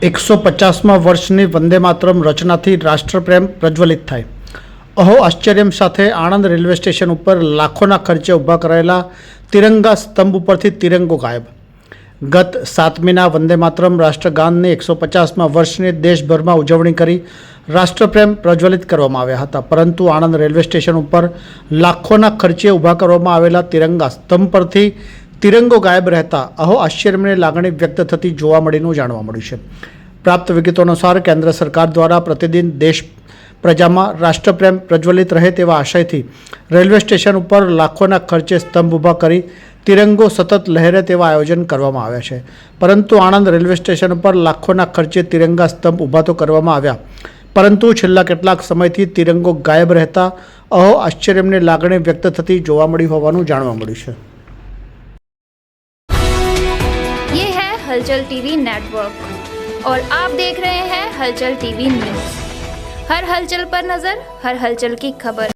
150મા વર્ષની વંદે માતરમ રચનાથી રાષ્ટ્રપ્રેમ પ્રજ્વલિત થાય। અહો આશ્ચર્યમ સાથે આણંદ રેલવે સ્ટેશન ઉપર લાખોના ખર્ચે ઊભા કરાયેલા તિરંગા સ્તંભ ઉપરથી તિરંગો ગાયબ। ગત 7મીના વંદે માતરમ રાષ્ટ્રગાનની 150મા વર્ષની દેશભરમાં ઉજવણી કરી રાષ્ટ્રપ્રેમ પ્રજ્વલિત કરવામાં આવ્યા હતા, પરંતુ આણંદ રેલવે સ્ટેશન ઉપર લાખોના ખર્ચે ઊભા કરવામાં આવેલા તિરંગા સ્તંભ પરથી તિરંગો ગાયબ રહેતા અહો આશ્ચર્યની લાગણી વ્યક્ત થતી જોવા મળીનું જાણવા મળ્યું છે। પ્રાપ્ત વિગતો અનુસાર કેન્દ્ર સરકાર દ્વારા પ્રતિદિન દેશ પ્રજામાં રાષ્ટ્રપ્રેમ પ્રજ્વલિત રહે તેવા આશયથી રેલવે સ્ટેશન ઉપર લાખોના ખર્ચે સ્તંભ ઊભા કરી તિરંગો સતત લહેરે તેવા આયોજન કરવામાં આવ્યા છે, પરંતુ આણંદ રેલવે સ્ટેશન ઉપર લાખોના ખર્ચે તિરંગા સ્તંભ ઊભા તો કરવામાં આવ્યા, પરંતુ છેલ્લા કેટલાક સમયથી તિરંગો ગાયબ રહેતા અહો આશ્ચર્યની લાગણી વ્યક્ત થતી જોવા મળી હોવાનું જાણવા મળ્યું છે। ये है हलचल टीवी नेटवर्क और आप देख रहे हैं हलचल टीवी न्यूज। हर हलचल पर नजर, हर हलचल की खबर।